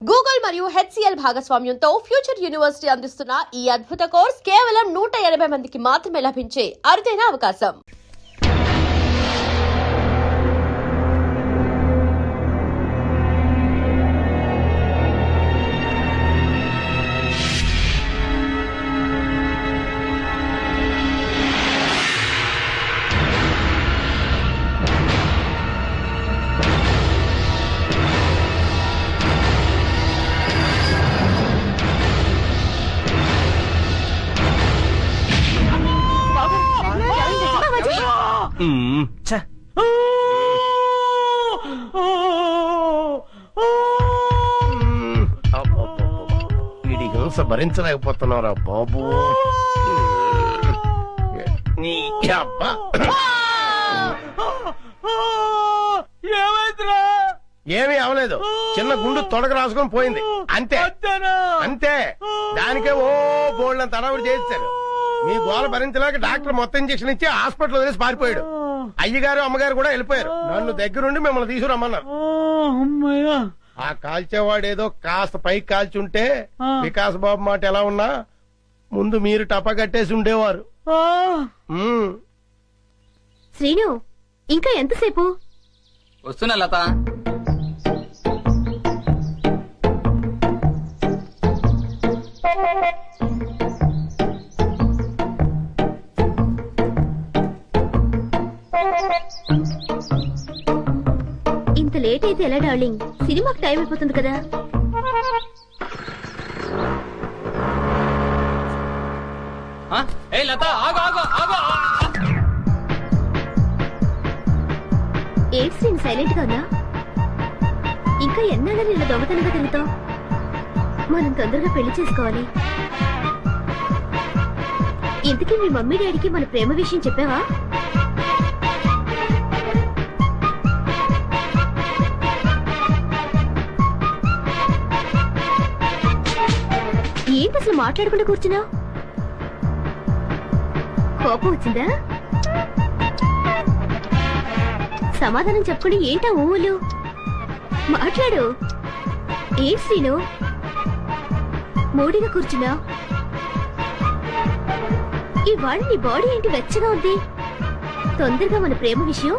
Google మరియు HCL భాగస్వామ్యంతో future university అందిస్తున్న ఈ అద్భుత కోర్స్ కేవలం 180 మందికి మాత్రమే లభించే అరుదైన అవకాశం. వీడి హింస భరించలేకపోతున్నారా బాబు. ఏమీ అవలేదు, చిన్న గుండు తొడగ రాసుకొని పోయింది అంతే అంతే. దానికే ఓ బోల్డ్ తడవుడు చేశారు. మీ గోల భరించలేక డాక్టర్ మొత్తం ఇంజక్షన్ ఇచ్చి హాస్పిటల్ వదిలేసి పారిపోయాడు. అయ్యగారు అమ్మగారు కూడా వెళ్ళిపోయారు. నన్ను దగ్గరుండి మిమ్మల్ని తీసుకురమ్మన్నారు. ఆ కాల్చేవాడు ఏదో కాస్త పైకి కాల్చుంటే వికాస్ బాబు మాట ఎలా ఉన్నా ముందు మీరు టపా కట్టేసి ఉండేవారు. శ్రీను, ఇంకా ఎంతసేపు? వస్తున్నా లత. ఇంత లేట్ అయితే ఎలా డార్లింగ్? సినిమాకి టైం అయిపోతుంది కదా. ఏ లత, ఆగు ఆగు ఆగు. ఏంటి శ్రీను సైలెంట్ గా ఉన్నా? ఇంకా ఎన్నాళ్ళని ఇలా దొంగతనంగా తిరుగుతావు? మనం తొందరగా పెళ్లి చేసుకోవాలి. ఇంతకీ మీ మమ్మీ డాడీకి మన ప్రేమ విషయం చెప్పావా? ఏంటి అసలు మాట్లాడకుండా కూర్చున్నావు? కోపం వచ్చిందా? సమాధానం చెప్పుకుని ఏంటా ఊళ్ళు? మాట్లాడు. ఏంటి శ్రీను మూడిగా కూర్చున్నా? ఇవాళ నీ బాడీ ఏంటి వెచ్చగా ఉంది? తొందరగా మన ప్రేమ విషయం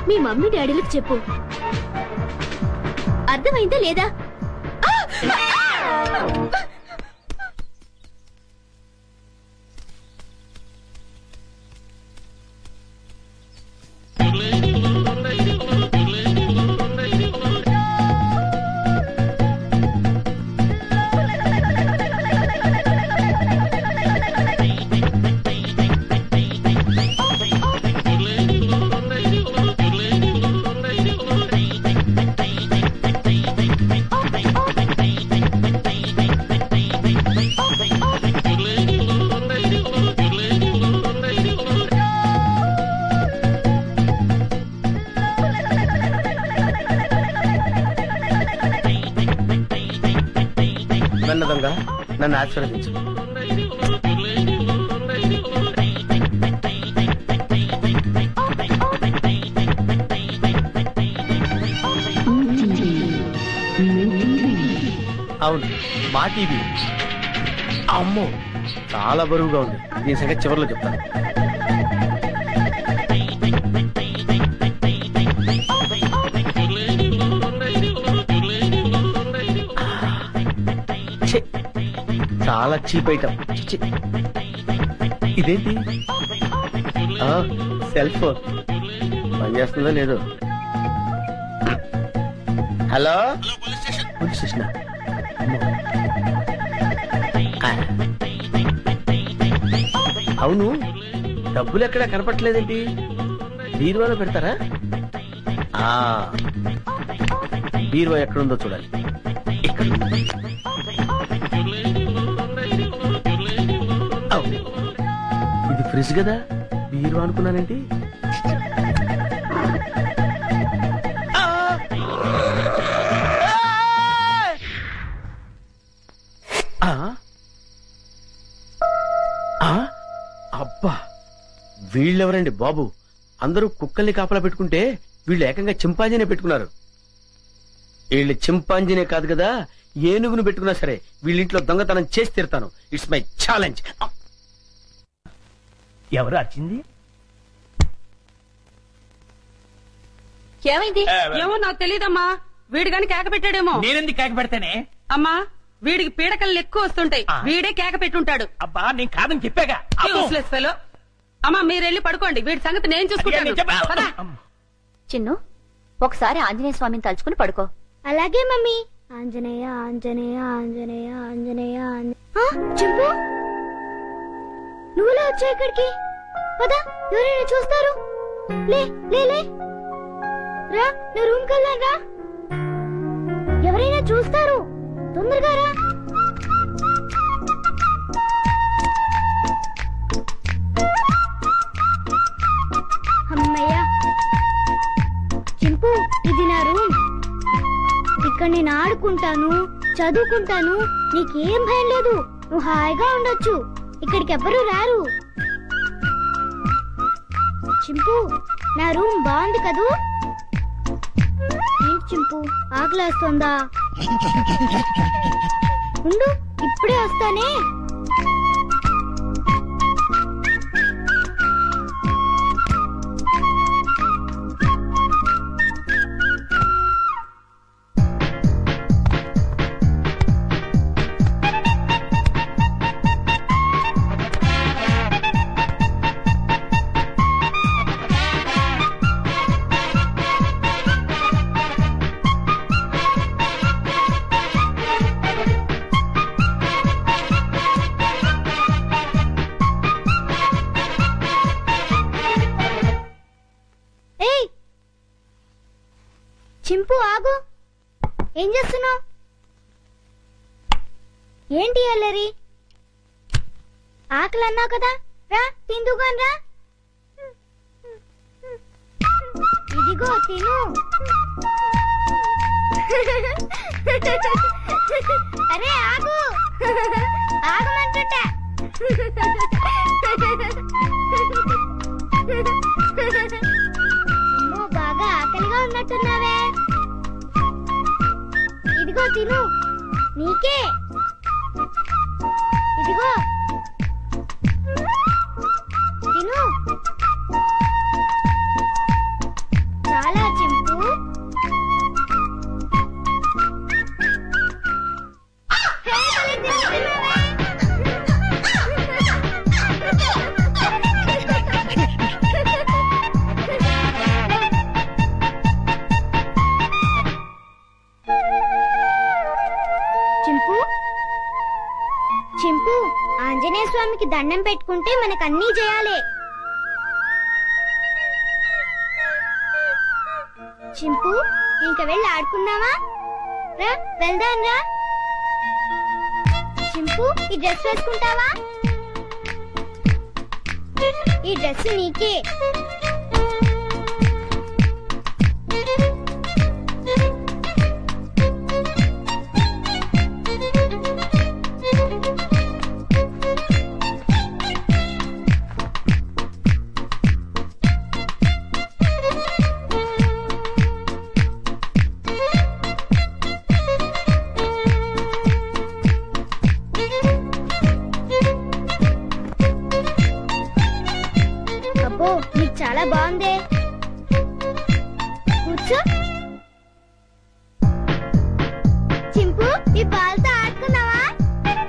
మీ మమ్మీ డాడీలకు చెప్పు. అర్థమైందా లేదా? విధంగా నన్ను ఆశీర్వదించు. అవును, మా టీవీ. అమ్మో, చాలా బరువుగా ఉంది. దీని సంగతి చివరిలో చెప్తాను. చాలా చీప్ ఐటమ్. ఇదేంటి? సెల్ ఫోన్ పనిచేస్తుందో లేదో. Hello, police station. అవును, డబ్బులు ఎక్కడా కనపట్లేదేంటి? బీరువాలో పెడతారా? బీరువా ఎక్కడుందో చూడాలి. ఇక్కడ ఇది ఫ్రిడ్జ్ కదా, బీరువా అనుకున్నానేంటి? అబ్బా, వీళ్ళెవరండి బాబు? అందరూ కుక్కల్ని కాపలా పెట్టుకుంటే వీళ్ళు ఏకంగా చింపాంజీనే పెట్టుకున్నారు. వీళ్ళు చింపాంజీనే కాదు కదా, ఏనుగును పెట్టుకున్నా సరే వీళ్ళింట్లో దొంగతనం చేసి తీరుతాను. It's my challenge. ఎవరు వచ్చింది? ఏమైంది? ఏమో నాకు తెలీదమ్మా. వీడు గాని కేక పెట్టాడేమో. నేనెందుకు కేక పెడతానే? అమ్మా వీడికి పీడకలు ఎక్కువ వస్తుంటాయి. వీడే కేక పెట్టుంటాడు. అబ్బా నేను కాదని చెప్పాగా. Useless fellow. అమ్మా మీరెళ్ళి పడుకోండి. వీడి సంగతి నేను చూసుకుంటాను. పద. చిన్ను, ఒకసారి ఆంజనేయ స్వామిని తలుచుకుని పడుకో. అలాగే మమ్మీ. ఆంజనేయ ఆంజనేయ ఆంజనేయ ఆంజనేయ చింపు, నువ్వులా వచ్చా ఇక్కడికి? పదా, ఎవరైనా చూస్తారు. లే లే లే రా, నా రూమ్ కెళ్ళాను రా. ఎవరైనా చూస్తారు, తొందరగా రా. అమ్మయ్యా. చింపు, ఇది నా రూమ్. ఇక్కడ నేను ఆడుకుంటాను, చదువుకుంటాను. నీకేం భయం లేదు. నువ్వు హాయిగా ఉండొచ్చు. ఇక్కడికి ఎవ్వరూ రారు. చింపు, నా రూమ్ బాగుంది కదూ? ఏంటి చింపు, ఆకలేస్తుందా? ఉండు, ఇప్పుడే వస్తానే. చింపు ఆగు. ఏం చేస్తున్నావు? ఏంటి అల్లరి? ఆకలి అన్నావు కదా, రా తిందుగాని రా. ఇదిగో తిను. అరే ఆగు, ఆగమంటుంటా. అమ్మో, బాగా ఆకలిగా ఉన్నట్టున్నావే. ఇదిగో తిను, నీకే. ఇదిగో తిను. చాలా చింపు. చింపు, చింపు, ఆంజనేయ స్వామికి దండం పెట్టుకుంటే మనకన్నీ చేయాలి. చింపు, ఇంక వెళ్ళి ఆడుకుందామా? రా వెళ్దాం రా. చింపు, ఈ డ్రెస్ వేసుకుంటావా? ఈ డ్రెస్ నీకే. అబ్బో, నీకు చాలా బాగుందే. కూర్చో. చింపు, ఈ బాల్తో ఆడుకున్నావా?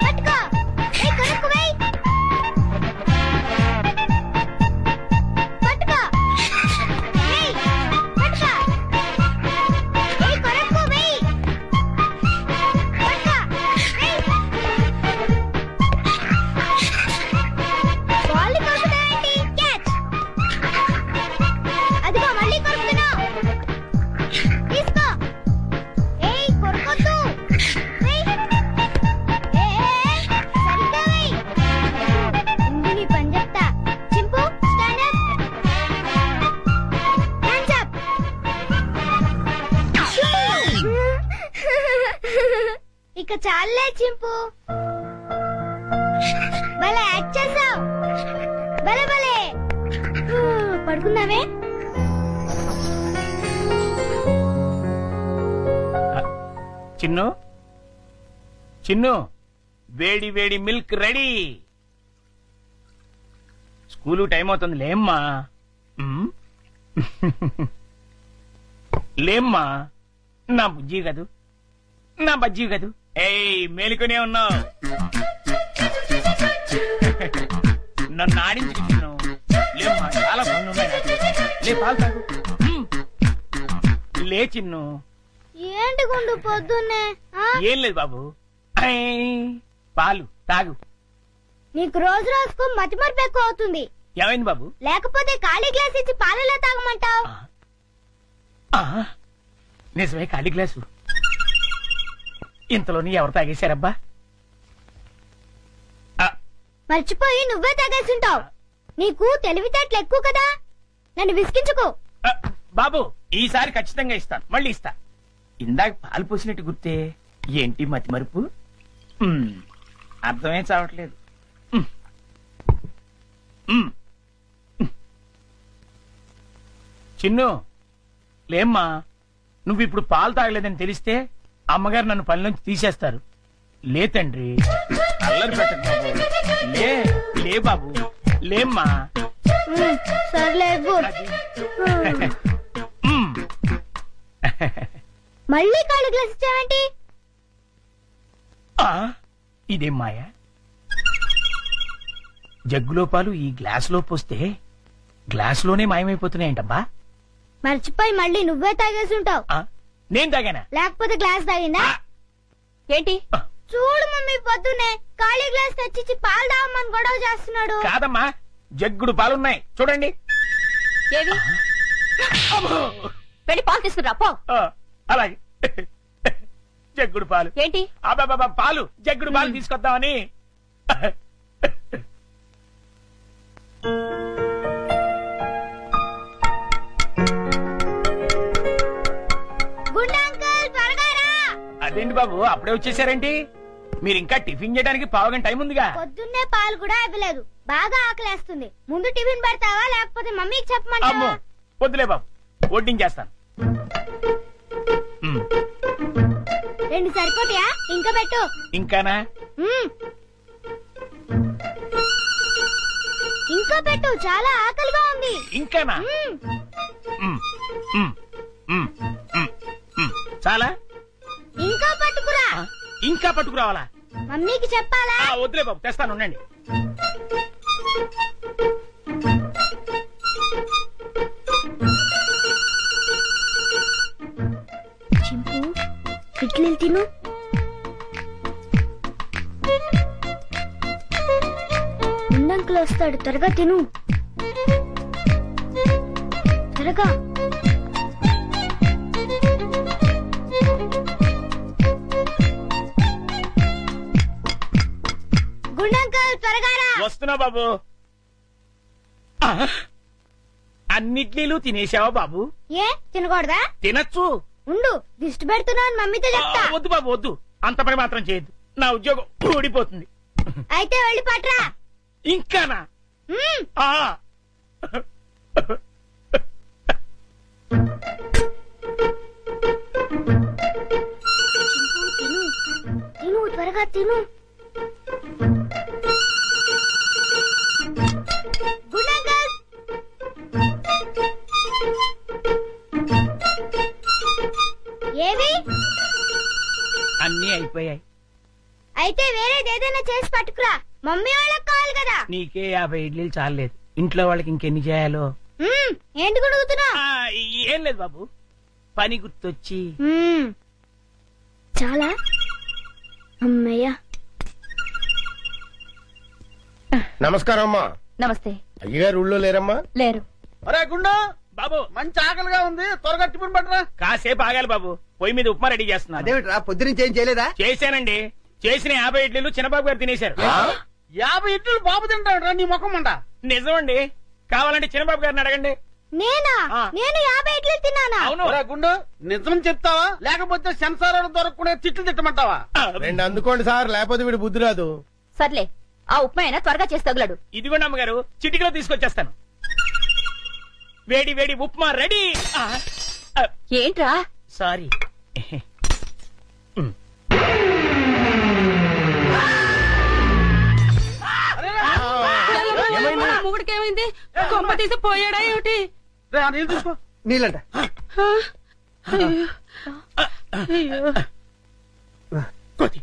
పట్టుకో. ఏ కొరకు వెయ్. పట్టుకో. వెయ్. పట్టుకో. ఏ కొరకు వెయ్. పట్టుకో. వెయ్. బాల్ కొరుకుతావేంటి? క్యాచ్. అదిగో మళ్ళీ కొరుకుతున్నావు. తీసుకో. ఏయ్ కొరకొద్దు. వెయ్. సరిగ్గా వెయ్. ముందు నీ పని చెప్తా. చింపు, స్టాండ్ అప్. Hands up. ఇక చాలే చింపు. భలే యాక్ట్ చేసావు. భలే భలే. పడుకున్నావే? చిన్ను, చిన్ను వేడి వేడి మిల్క్ రెడీ. స్కూలు టైం అవుతుంది లేమ్మా. లేమ్మా, నా బుజ్జి కదూ, నా బజ్జీ కదూ. ఏయ్ మేలుకునే ఉన్నావు, నన్ను ఆడించుకుంటున్నావు. లేమ్మా, చాలా పనులు ఉన్నాయి నాకు. లే పాలు తాగు. లే చిన్ను. ఏంటి గుండు పొద్దున్నే ఆ? ఏం లేదు బాబు, పాలు తాగు. నీకు రోజు రోజుకు మతిమరుపు ఎక్కువ అవుతుంది. ఏమైంది బాబు? లేకపోతే ఖాళీ గ్లాస్ ఇచ్చి పాలలో తాగమంటావు. నిజమే, ఖాళీ గ్లాసు. ఇంతలోని ఎవరు తాగేశారబ్బా? మర్చిపోయి నువ్వే తాగేసుంటావు. నీకు తెలివితేటలు ఎక్కువ కదా, నన్ను విసిగించుకో. బాబు, ఈసారి ఖచ్చితంగా ఇస్తాను, మళ్ళీ ఇస్తా. ఇందాక పాలు పోసినట్టు గుర్తే. ఏంటి మతి మరుపు? అర్థమే చావట్లేదు. చిన్ను, లేమ్మా, నువ్వు ఇప్పుడు పాలు తాగలేదని తెలిస్తే అమ్మగారు నన్ను పని నుంచి తీసేస్తారు. లే తండ్రి, అల్లరి పెట్టకు బాబు. లే లే బాబు, లేమ్మా. సర్లే అది. మళ్ళీ ఖాళీ గ్లాస్ ఇచ్చావేంటి? ఇదేం మాయా? జగ్గులో పాలు ఈ గ్లాసులో పోస్తే గ్లాసులోనే మాయమైపోతున్నాయంటబ్బా. మర్చిపోయి మళ్ళీ నువ్వే తాగేసుంటావు. నేను తాగానా? లేకపోతే గ్లాస్ తాగిందా? ఏంటి? చూడు మమ్మీ, పొద్దునే ఖాళీ గ్లాస్ తెచ్చిచ్చి పాలు తాగమని గొడవ చేస్తున్నాడు. కాదమ్మా, జగ్గుడు పాలున్నాయి చూడండి. ఏవి? వెళ్ళి పాలు తీసుకురా పో. అలాగే. జగ్గుడు పాలు ఏంటి? అబ్బాబా, పాలు జగ్గుడు పాలు తీసుకొద్దామని. గుండు అంకుల్, త్వరగా రా. అదేంటి బాబు, అప్పుడే వచ్చేసారేంటి? మీరు ఇంకా టిఫిన్ చేయడానికి పావుగంట టైం ఉందిగా. పొద్దున్నే పాలు కూడా ఇవ్వలేదు. బాగా ఆకలేస్తుంది. ముందు టిఫిన్ పెడతావా లేకపోతే మమ్మీకి అమ్మో, చెప్పమంటావా? వద్దులే బాబు, వడ్డించేస్తాను. రెండు సరిపోతాయా? ఇంకా పెట్టు. ఇంకానా? మ్మ్. ఇంకా పెట్టు, చాలా ఆకలిగా ఉంది. ఇంకానా? మ్మ్. మ్, మ్, మ్, మ్, మ్. చాలా? ఇంకా పట్టుకురా. ఇంకా పట్టుకురావాలా? మమ్మీకి చెప్పాలా? వద్దులే బాబు, తెస్తాను, ఉండండి. చింపు, ఇడ్లీలు తిను. ఉండంకులు వస్తాడు, త్వరగా తిను. త్వరగా. గుండంకుల్, త్వరగా రా. వస్తున్నా బాబు. అన్నిట్లీలు తినేసావా బాబు? ఏ తినకూడదా? తినచ్చు. ఉండు, దిష్టి పెడుతున్నావు మమ్మీతో చెప్తా. వద్దు బాబు, వద్దు, అంత పని మాత్రం చేయొద్దు. నా ఉద్యోగం ఊడిపోతుంది. అయితే వెళ్ళి పట్రా. ఇంకానా? మ్మ్. ఆ. తిను, తిను, త్వరగా తిను. గుండంకుల్. ఏవి? అన్నీ అయిపోయాయి. అయితే వేరేది ఏదైనా చేసి పట్టుకురా. మమ్మీ వాళ్ళకి కావాలి కదా. నీకే 50 ఇడ్లీలు చాలలేదు, ఇంట్లో వాళ్ళకి ఇంకెన్ని చేయాలో. మ్మ్. ఏంటి గుడుగుతున్నా? ఏం లేదు బాబు, పని గుర్తొచ్చి. చాలా. అమ్మయ్యా. నమస్కారం అమ్మా. నమస్తే. అయ్యగారు ఊళ్ళో లేరమ్మా? లేరు. అరే గుండు, బాబు మంచి ఆకలిగా ఉంది, త్వరగా టిఫిన్ పట్టరా. కాసేపు ఆగాలి బాబు, పొయ్యి మీద ఉప్మా రెడీ చేస్తున్నా. అదేమిట్రా, పొద్దునుంచి ఏం చేయలేదా? చేశానండి, చేసిన 50 ఇడ్లీలు చిన్నబాబు గారు తినేశారు. 50 ఇడ్లీలు బాబు తింటాడు, నీ ముఖం మంట. నిజమండి, కావాలంటే చిన్నబాబు గారిని అడగండి. నేనా? ఆ. నేను 50 ఇడ్లీలు తిన్నానా? అవును. ఒరే గుండు, నిజం చెప్తావా లేకపోతే సెన్సార్ దొరకకుండా తిట్లు తిట్టమంటావా? రెండు అందుకోండి సార్, లేకపోతే వీడు బుద్ధి రాదు. సర్లే, ఆ ఉప్మా అయినా త్వరగా చేసి తగులడు. ఇదిగోండి అమ్మగారు, చిటికలో తీసుకొచ్చేస్తాను. వేడి వేడి ఉప్మా రెడీ. ఏంట్రా? సారీ. కొంప తీసి పోయాడా ఏమిటి? రే, ఆ నీళ్ళు తీసుకో. నీళ్ళంట. అయ్యో. కోతి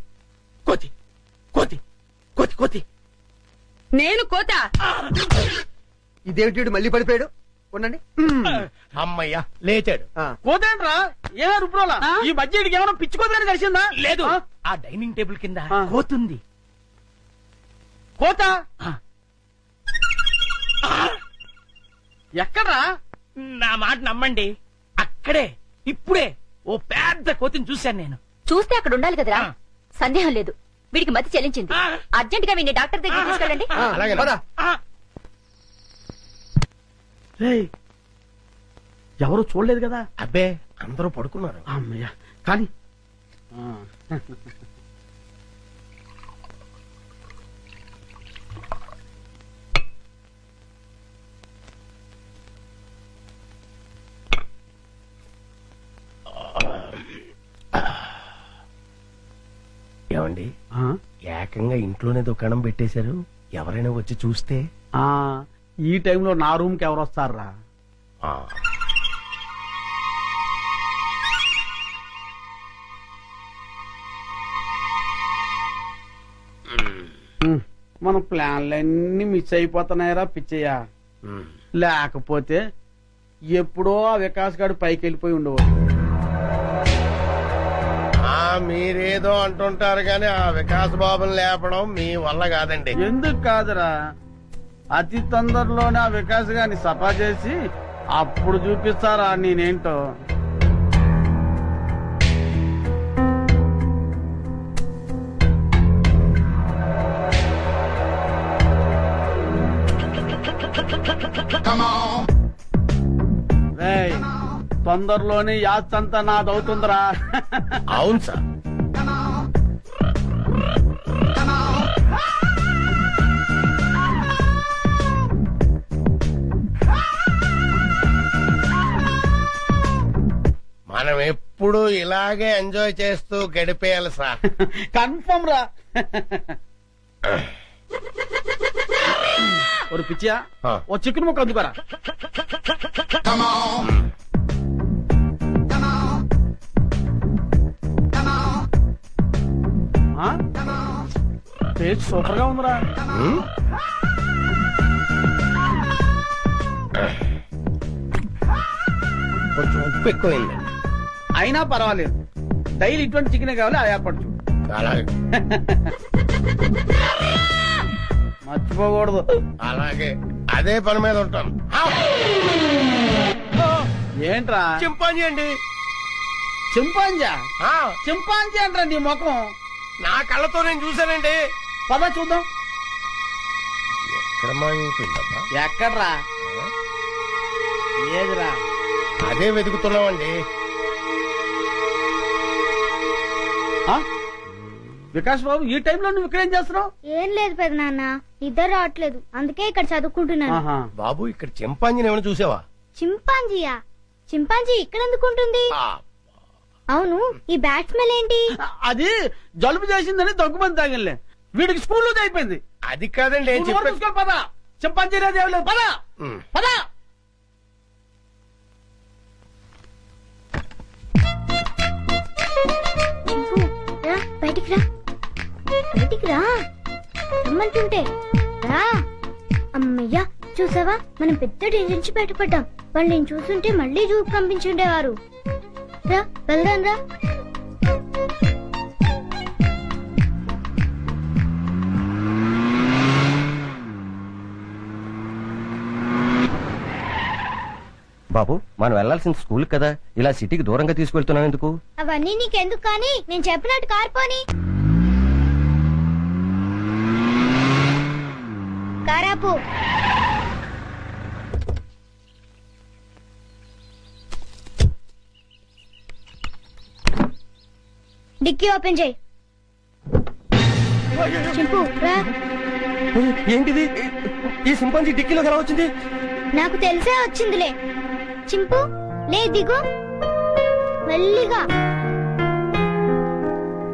కోతి కోతి కోతి కోతి. నేను కోత. ఇదేమిటి మళ్ళీ పడిపోయాడు? ఉండండి. అమ్మయ్యా లేచాడు. కోతేంట్రా? ఏమే రుబ్రోలా? ఈ మధ్య ఈడికి ఏమైనా పిచ్చి కోతని తెలిసిందా? లేదు, ఆ డైనింగ్ టేబుల్ కింద కోతుంది. కోత ఎక్కడ్రా? నా మాట నమ్మండి, అక్కడే ఇప్పుడే ఓ పెద్ద కోతిని చూశాను నేను. చూస్తే అక్కడ ఉండాలి కదరా. ఆ. సందేహం లేదు, వీడికి మతి చెల్లించింది. ఆ. అర్జెంట్ గా వీడిని డాక్టర్ దగ్గర తీసుకెళ్ళండి. అలాగే పద. ఆ, రేయ్, ఎవరు చూడలేదు కదా? అబ్బే అందరూ పడుకున్నారు. అమ్మయ్యా, కానీ ఏమండి, ఏకంగా ఇంట్లోనే దుకాణం పెట్టేశారు. ఎవరైనా వచ్చి చూస్తే? ఈ టైంలో నా రూమ్ కి ఎవరు వస్తారా? ఆ, మన ప్లాన్లన్నీ మిస్ అయిపోతున్నాయరా పిచ్చయ్యా. ఉమ్. లేకపోతే ఎప్పుడో ఆ వికాస్ గారు పైకి వెళ్ళిపోయి ఉండేవాడు. మీరేదో అంటుంటారు కానీ ఆ వికాస్ బాబుని లేపడం మీ వల్ల కాదండి. ఎందుకు కాదురా, అతి తొందరలోనే ఆ వికాస్ గారిని సఫా చేసి అప్పుడు చూపిస్తారా నేనేంటో. రేయ్, తొందరలోనే యాత్రంతా నాదవుతుందిరా. అవును సార్. మనం ఎప్పుడు ఇలాగే ఎంజాయ్ చేస్తూ గడిపేయాలి సార్. కన్ఫర్మ్ రా. ఒక పిచ్చియా, ఆ. ఓ చికెన్ ముక్క అందుకోరా. టేస్ట్ సూపర్ గా ఉందిరా. ఉమ్? కొంచెం ఉప్పు ఎక్కువైంది. అయినా పర్వాలేదు, డైలీ ఇటువంటి చికెన్ కావాలి, అది ఏర్పాటు చూడు. అలాగే మర్చిపోకూడదు. అలాగే అదే పని మీద ఉంటాను. ఏంట్రా? చింపాంజీ అండి. చింపాంజా? ఆ, చింపాంజీ అంటారా నీ ముఖం? నా కళ్ళతో నేను చూశానండి. పద చూద్దాం. ఎక్కడ మాయమైపోయిందబ్బా? ఎక్కడ్రా? ఏదిరా? అదే వెతుకుతున్నామండి. ఆ? వికాస్ బాబు, ఈ టైంలో నువ్వు ఇక్కడేం చేస్తున్నావు? ఏం లేదు పెద్ద నాన్న, నిద్ర రావట్లేదు, అందుకే ఇక్కడ చదువుకుంటున్నాను. ఆహా. బాబు, ఇక్కడ చింపాంజీని ఏమైనా చూసావా? చింపాంజీయా? చింపాంజీ ఇక్కడ ఎందుకుంటుంది? ఆ, అవును, ఈ బ్యాట్ స్మెల్ ఏంటి? అది జలుబు చేసిందని దగ్గుమంది తాగిలే. వీడికి స్కూల్లో అయిపోయింది. అది కాదండి ఏం చెప్పే. పద, చింపాంజీ లేదు, ఏం లేదు. పద ఉమ్. పద. చింపు, రా బయటికి రా, బయటికి రా రమ్మంటుంటే రా. అమ్మయ్యా, చూసావా, మనం పెద్ద డేంజర్ నుంచి బయటపడ్డాం. వాళ్ళు నేను చూస్తుంటే మళ్ళీ జూకు పంపించుండేవారు. రా వెళ్దాం రా. బాబు, మనం వెళ్లాల్సిన స్కూల్ కదా, ఇలా సిటీకి దూరంగా తీసుకెళ్తున్నావు ఎందుకు? అవన్నీ నీకెందుకు కానీ, నేను చెప్పినట్టు కార్పోని. కారాపు. డిక్కీ ఓపెన్ చేయి. చింపు రా. ఏంటిది? ఈ సింపాంజీ డిక్కీలోకి ఎలా వచ్చింది? నాకు తెలిసే వచ్చిందిలే. చింపు లే, దిగు మెల్లిగా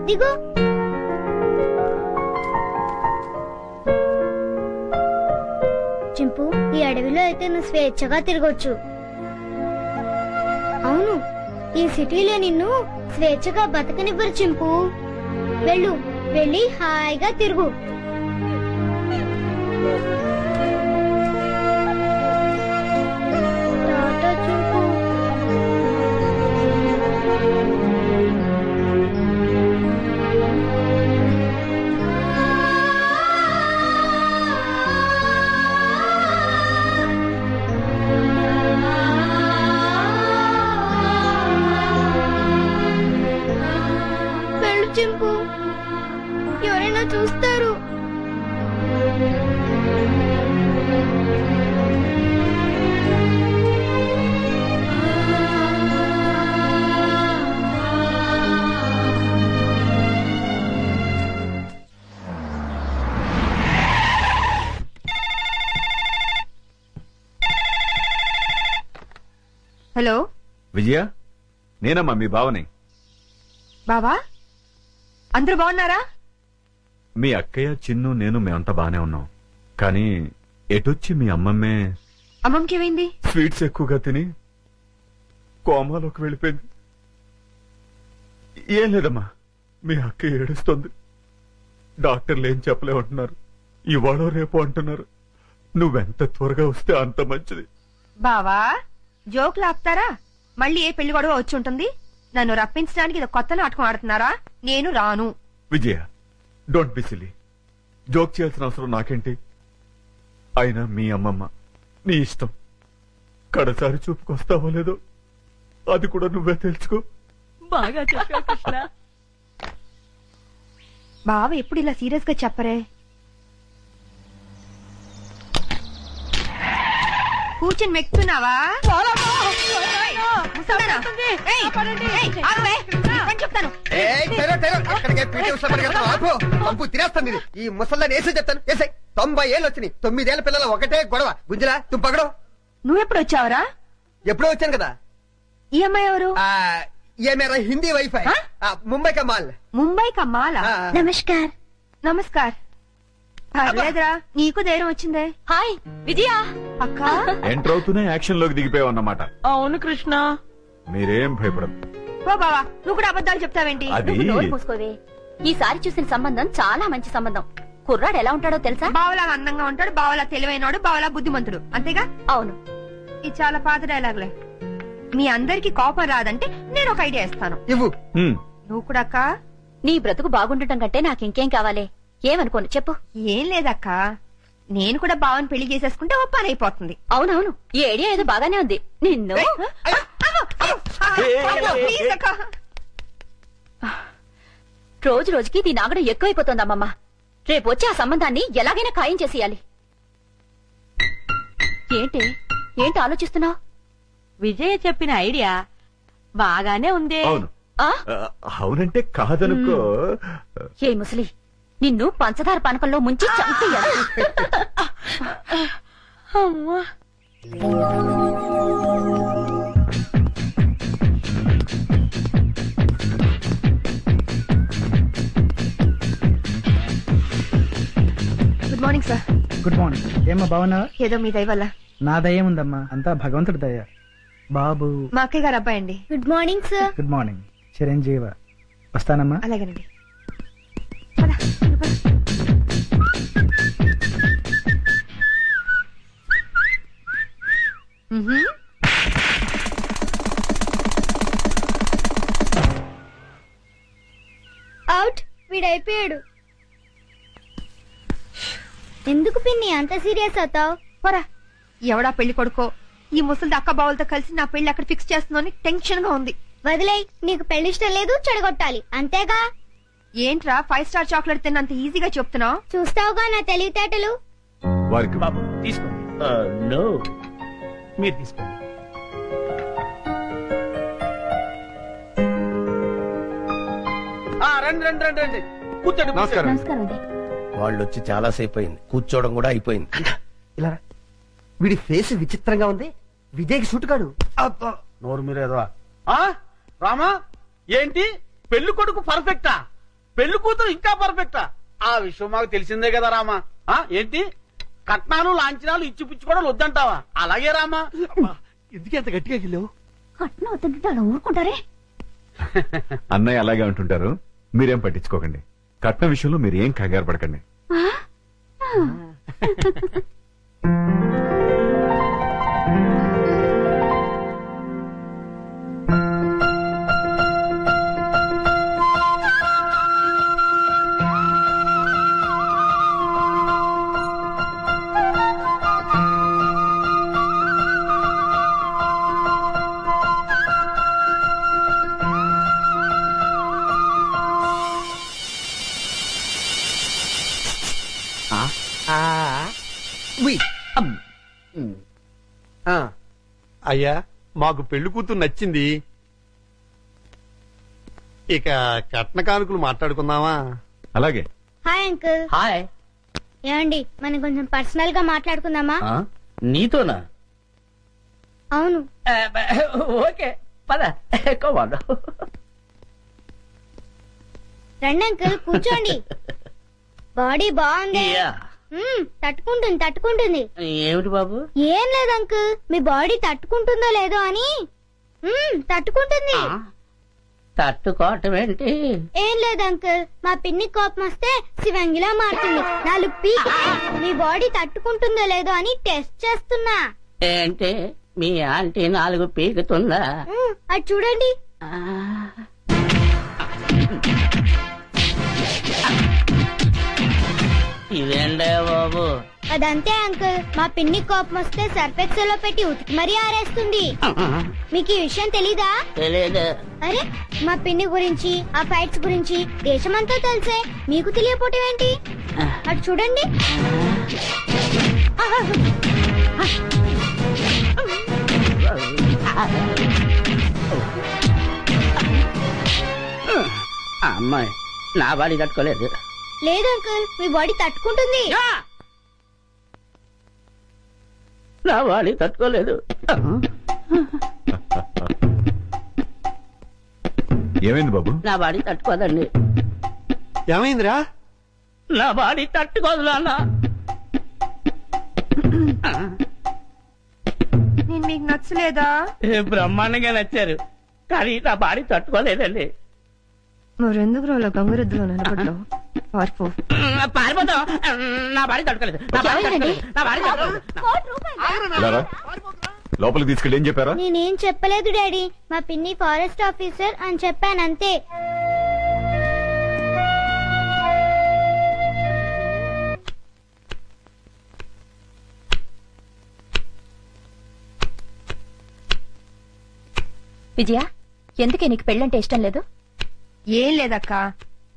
దిగు. చింపు, ఈ అడవిలో అయితే నువ్వు స్వేచ్ఛగా తిరగొచ్చు. అవును, ఈ సిటీలో నిన్ను స్వేచ్ఛగా బతకనివ్వరు చింపు. వెళ్ళు, వెళ్ళి హాయిగా తిరుగు. టాటా చింపు. వెళ్ళు చింపు, ఎవరైనా చూస్తారు. హలో విజయ, నేనమ్మా మీ బావని. బావా, అందరూ బాగున్నారా? మీ అక్కయ్య, చిన్ను, నేను మేమంతా బానే ఉన్నాం. కానీ ఎటొచ్చి మీ అమ్మమ్మే అమ్మమ్మకి ఏమైంది? స్వీట్స్ ఎక్కువగా తిని కోమాలోకి వెళ్ళిపోయింది. ఏం లేదమ్మా, మీ అక్క ఏడుస్తుంది. డాక్టర్లు ఏం చెప్పలేమంటున్నారు. ఇవాళ రేపు అంటున్నారు. నువ్వెంత త్వరగా వస్తే అంత మంచిది. బావా, జోకులు ఆపుతారా? మళ్ళీ ఏ పెళ్లి గొడవ వచ్చి ఉంటుంది. నన్ను రప్పించడానికి ఇది కొత్త నాటకం ఆడుతున్నారా? నేను రాను. విజయ, డోంట్ బి సిల్లీ. జోక్ చేయాల్సిన అవసరం నాకేంటి? అయినా మీ అమ్మమ్మ, నీ ఇష్టం. కడసారి చూపుకొస్తావో లేదో అది కూడా నువ్వే తెలుసుకో. బాగా చెప్పావు కృష్ణ. బావ ఎప్పుడు ఇలా సీరియస్ గా చెప్పరే. కూర్చొని మెక్కుతున్నావా? చెప్తాను. తినేస్తుంది ఈ ముసల్దాన్ని వేసి చెప్తాను. వేసాయి 90 ఏళ్ళు వచ్చినాయి. 9 ఏళ్ల పిల్లల ఒకటే గొడవ. గుంజలా తుంపగడం. నువ్వెప్పుడు వచ్చావరా? ఎప్పుడో వచ్చాను కదా. ఈ అమ్మాయి ఎవరు? ये मेरा हिंदी वाईफाई मुंबई का माल. ముంబై కమ్మాలా? నమస్కార్. నమస్కార్. పర్లేదురా, నీకు ధైర్యం వచ్చిందే. హాయ్ విజయ అక్క. ఎంటర్ అవుతూనే యాక్షన్ లోకి దిగిపోయావన్నమాట. అవును కృష్ణ. మీరేం భయపడదు. ఓ బావా, నువ్వు కూడా అబద్ధాలు చెప్తావేంటి? అది మూసుకోవే. ఈసారి చూసిన సంబంధం చాలా మంచి సంబంధం. కుర్రాడు ఎలా ఉంటాడో తెలుసా? బావలా అందంగా ఉంటాడు, బావలా తెలివైనడు, బావలా బుద్ధిమంతుడు. అంతేగా? అవును. ఇది చాలా పాత డైలాగులే. మీ అందరికి కోపం రాదంటే నేను ఒక ఐడియా ఇస్తాను. ఇవ్వు. నువ్వు కూడా అక్క. నీ బ్రతుకు బాగుండటం కంటే నాకింకేం కావాలి? ఏమనుకోను చెప్పు. ఏం లేదక్క, నేను కూడా బావని పెళ్లి చేసేసుకుంటే ఓ పని అయిపోతుంది. అవునవును, ఈ ఐడియా ఏదో బాగానే ఉంది. నిన్ను ప్లీజ్ అక్క. రోజు రోజుకి దీని ఆగడం ఎక్కువైపోతుంది అమ్మమ్మ. రేపు వచ్చి ఆ సంబంధాన్ని ఎలాగైనా ఖాయం చేసేయాలి. ఏంటి ఆలోచిస్తున్నావు? విజయ చెప్పిన ఐడియా బాగానే ఉంది. అవును. అవునంటే కాదనుకో. ఏ ముసలి, నిన్ను పంచదార పానకంలో ముంచి చంపేయాలి. Good morning sir. Good morning. ఏమ్మా బాగున్నావా? ఏదో మీ దయ వల్ల. నా దయ ఉందమ్మా, అంతా భగవంతుడి దయ. బాబు మా అక్కయ్య గారు అబ్బాయి అండి. Good morning sir. Good morning. చిరంజీవ. వస్తానమ్మా. అలాగేనండి. అవుట్. వీడైపోయాడు. ఎందుకు పిన్ని అంత సీరియస్ అవుతావు? పోరా. ఎవడా పెళ్లి కొడుకో ఈ ముసలి అక్క బావులతో కలిసి నా పెళ్లి అక్కడ ఫిక్స్ చేస్తుందని టెన్షన్ గా ఉంది. వదిలేయ్, నీకు పెళ్లి ఇష్టం లేదు, చెడగొట్టాలి అంతేగా. ఏంట్రా 5 స్టార్ చాక్లెట్ తిన్నంత ఈజీగా చెప్తున్నావు? చూస్తావుగా నా తెలివితేటలు. వారికి బాబు తీసుకోండి. నో, మీరు తీసుకోండి. రండి రండి రండి రండి కూర్చోండి. నమస్కారం. నమస్కారం అండి. వాళ్ళు వచ్చి చాలా సేపు అయింది. కూర్చోవడం కూడా అయిపోయింది. ఇలా రా. వీడి ఫేస్ విచిత్రంగా ఉంది. విజయ్కి సూట్ కాడు. నోరు మీరేదో. రామా, ఏంటి పెళ్లి కొడుకు పర్ఫెక్టా? పెళ్లి కూతురు ఇంకా పర్ఫెక్టా? ఆ విషయం మాకు తెలిసిందే కదా రామా. ఏంటి కట్నాలు లాంఛనాలు ఇచ్చి పుచ్చుకోవడం వద్దంటావా? అలాగే రామా. ఎందుకు ఎంత గట్టిగా గిల్లావు? కట్నం వద్దంటే అలా ఊరుకుంటారే. అన్నయ్య అలాగే అంటుంటారు, మీరేం పట్టించుకోకండి. కట్న విషయంలో మీరు ఏం కంగారు పడకండి. అయ్యా, మాకు పెళ్లి కూతురు నచ్చింది. ఇక కట్న కానుకలు మాట్లాడుకుందామా? అలాగే. Hi uncle. హాయ్. ఏమండి, మనం కొంచెం పర్సనల్ గా మాట్లాడుకుందామా? నీతోనా? అవును. ఓకే పద. రండి అంకుల్, కూర్చోండి. బాడీ బాగుంది. తట్టుకుంటుంది. ఏమిటి బాబు? ఏం లేదు అంకుల్, మీ బాడీ తట్టుకుంటుందో లేదో అని. తట్టుకుంటుంది. తట్టుకోవటం ఏంటి? ఏం లేదు అంకుల్, మా పిన్ని కోపం వస్తే శివంగిలా మారుతుంది. 4 పీక్. మీ బాడీ తట్టుకుంటుందో లేదో అని టెస్ట్ చేస్తున్నా. ఏంటి మీ ఆంటీ 4 పీకుతుందా? అది చూడండి. ఇదేంటే బాబు? అదంతే అంకుల్, మా పిన్ని కోపం వస్తే సర్ఫెక్సల్ లో పెట్టి ఉతికి మరీ ఆరేస్తుంది. మీకు ఈ విషయం తెలీదా? తెలీదు. అరే, మా పిన్ని గురించి ఆ ఫైట్స్ గురించి దేశమంతా తెలిసే మీకు తెలియపోవటం ఏంటి? అటు చూడండి. అమ్మాయి నా బాడీ తట్టుకోలేదు. లేదు అంకుల్, మీ బాడీ తట్టుకుంటుంది. నా బాడీ తట్టుకోలేదు. ఏమైంది బాబు? నా బాడీ తట్టుకోదండి. ఏమైందిరా? నా బాడీ తట్టుకోదు నాన్న. నేను మీకు నచ్చలేదా? బ్రహ్మాండంగా నచ్చారు, కానీ నా బాడీ తట్టుకోలేదండి. మరెందుకు రోలో గంగురెద్దులో నిలబడ్డావు? పారిపోతాం. నా బాడీ తట్టుకోలేదు. నా బాడీ తట్టుకోలేదు. నా బాడీ తట్టుకోలేదు. ఇలారా, లోపలికి తీసుకెళ్ళి ఏం చెప్పారా? నేనేం చెప్పలేదు డాడీ, మా పిన్ని ఫారెస్ట్ ఆఫీసర్ అని చెప్పానంతే. విజయ, ఎందుకే నీకు పెళ్ళంటే ఇష్టం లేదు? ఏం లేదక్క,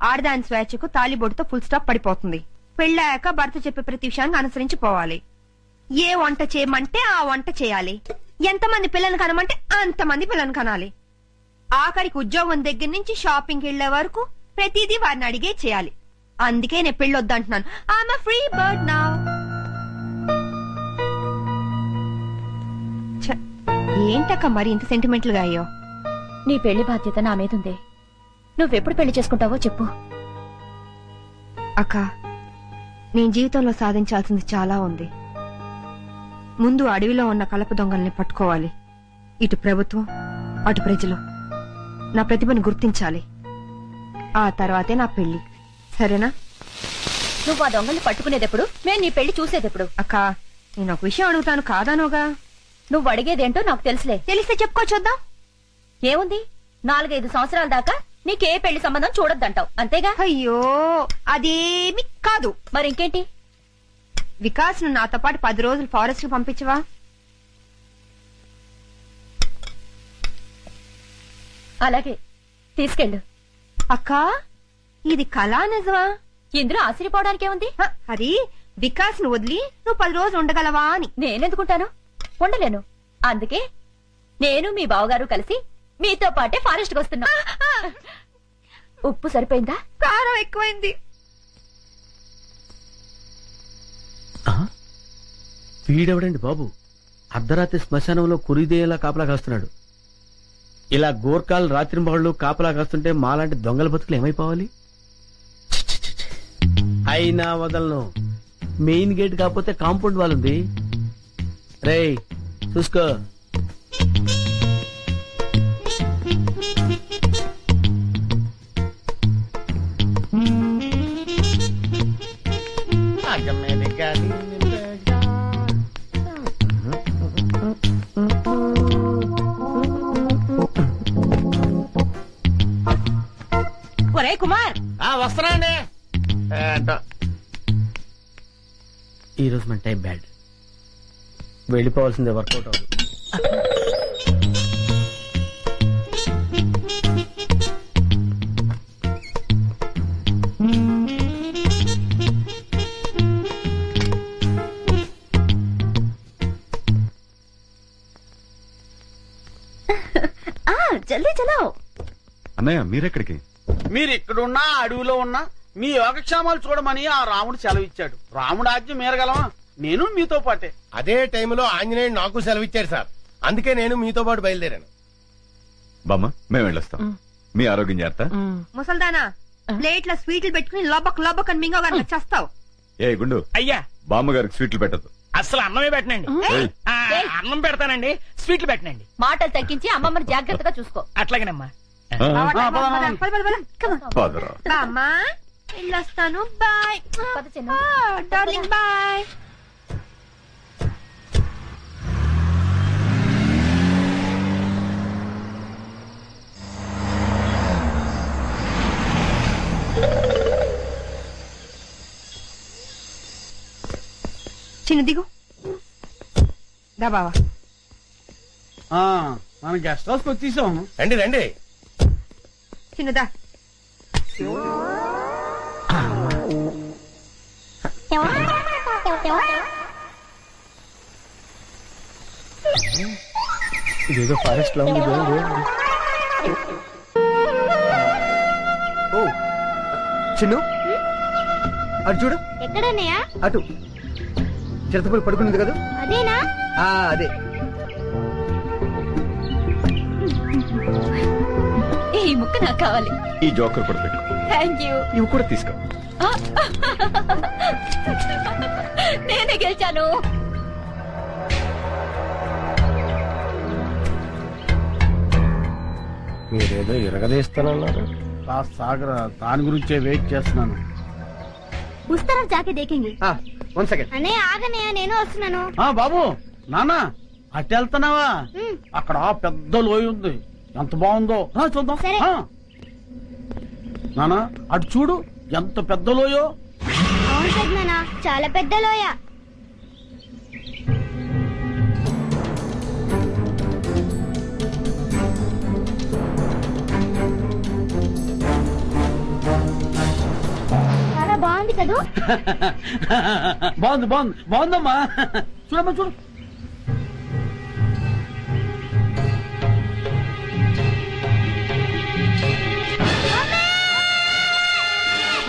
ఆడదాని స్వేచ్ఛకు తాలిబొట్టుతో ఫుల్ స్టాప్ పడిపోతుంది. పెళ్ళాక భర్త చెప్పే ప్రతి విషయాన్ని అనుసరించి పోవాలి. ఏ వంట చేయమంటే ఆ వంట చేయాలి. ఎంతమంది పిల్లల్ని కనమంటే అంతమంది పిల్లల్ని కనాలి. ఆఖరికి ఉద్యోగం దగ్గర నుంచి షాపింగ్ వెళ్లే వరకు ప్రతిదీ వారిని అడిగే చేయాలి. అందుకే నేను పెళ్లి వద్దంటున్నాను. I'm a free bird now. ఏంటక్క మరి ఇంత సెంటిమెంటల్ గా అయ్యో? నీ పెళ్లి బాధ్యత నా మీదుంది. నువ్వెప్పుడు పెళ్లి చేసుకుంటావో చెప్పు. అక్క, నేను జీవితంలో సాధించాల్సింది చాలా ఉంది. ముందు అడవిలో ఉన్న కలప దొంగల్ని పట్టుకోవాలి. ఇటు ప్రభుత్వం, అటు ప్రజలు నా ప్రతిభను గుర్తించాలి. ఆ తర్వాతే నా పెళ్లి. సరేనా? నువ్వు ఆ దొంగల్ని పట్టుకునేదెప్పుడు, మేము నీ పెళ్లి చూసేదెప్పుడు? అక్క, నేను ఒక విషయం అడుగుతాను, కాదానోగా? నువ్వు అడిగేదేంటో నాకు తెలుసులే. తెలిస్తే చెప్పుకో చూద్దాం. ఏముంది, 4-5 సంవత్సరాల దాకా నీకే పెళ్లి సంబంధం చూడొద్దంటావు, అంతేగా? అయ్యో, అదేమి కాదు. మరి ఇంకేంటి? వికాస్ ను నాతో పాటు 10 రోజులు ఫారెస్ట్ కి పంపించవా? అలాగే, తీసుకెళ్ళు. అక్క, ఇది కళా నిజమా? ఇందులో ఆశ్చర్యపోవడానికి ఏముంది? అది వికాస్ ను వదిలి నువ్వు 10 రోజులు ఉండగలవా అని. నేనెందుకుంటాను? ఉండలేను. అందుకే నేను మీ బావగారు కలిసి మీతో పాటే ఫారెస్ట్ కి వస్తున్నా. ఉప్పు సరిపోయిందా? కారం ఎక్కువైంది. వీడెవడండి బాబు, అర్ధరాత్రి శ్మశానంలో కురిదేలా కాపలా కాస్తున్నాడు. ఇలా గోర్ఖాలు రాత్రింబహళ్ళు కాపలా కాస్తుంటే మాలాంటి దొంగల బతుకులు ఏమైపోవాలి? అయినా వదలను. మెయిన్ గేట్ కాకపోతే కాంపౌండ్ వాల్ ఉంది. రేయ్ చూసుకో. ఒరే కుమార్, వస్తున్నాండి. ఈ రోజు మన టైం బ్యాడ్. వెళ్ళిపోవాల్సిందే, వర్కౌట్ అవ్వదు. జల్దీ చలో. అన్నయ్య మీరెక్కడికి? మీరు ఇక్కడున్నా అడవిలో ఉన్నా మీ యోగక్షేమాలు చూడమని ఆ రాముడు సెలవిచ్చాడు. రాముడు ఆజ్ఞ మీరగలమా? నేను మీతో పాటే. అదే టైంలో ఆంజనేయుడు నాకు సెలవిచ్చారు సార్. అందుకే నేను మీతో పాటు బయలుదేరాను. బామ్మ మేము వెళ్ళొస్తాం. మీ ఆరోగ్యం జాగ్రత్త. ముసల్దానా, ప్లేట్ల స్వీట్లు పెట్టుకుని లోబక్ లోబక్ అని మింగ చేస్తావు. ఏ గుండు, అయ్యా బామ్మగారికి స్వీట్లు పెట్టద్దు. అసలు అన్నమే పెట్టనండి. ఏయ్. అన్నం పెడతానండి, స్వీట్లు పెట్టనండి. మాటలు తగ్గించి అమ్మమ్మని జాగ్రత్తగా చూసుకో. అట్లాగేనమ్మా. ఫాదరా బామ్మా వెళ్ళొస్తాను. బాయ్ పద చిన్న. Darling, bye. చిన్న దిగు. దా బావా. మన గెస్ట్ హౌస్ కి వచ్చేసాము. రండి రండి. చిన్నదా. ఇదేదో ఫారెస్ట్ లో ఉంది. ఓ చిన్ను, అటు చూడు. ఎక్కడన్నయ్యా? అటు చిరతపులు పడుకున్నది కదా. అదేనా? అదే. ఈ ముక్క నాకు కావాలి. ఈ జోకర్ కూడా పెట్టు. Thank you. ఇవి కూడా తీసుకో. నేనే గెలిచాను. మీరేదో ఇరగదీస్తానన్నారు. సాగర దాని గురించే వెయిట్ చేస్తున్నాను. ఉస్ तरफ जाके देखेंगे. 1 సెకండ్. అన్నయ్య ఆగన్నయ్య, నేను వస్తున్నాను. బాబు నాన్న అటు వెళ్తున్నావా? అక్కడ పెద్ద లోయ ఉంది, ఎంత బాగుందో. చూద్దాం. సరే. నానా అటు చూడు, ఎంత పెద్ద లోయో. అవును పెద్దనాన్న, చాలా పెద్ద లోయ. చాలా బాగుంది కదా. బాగుందమ్మా. చూడమ్మా చూడు.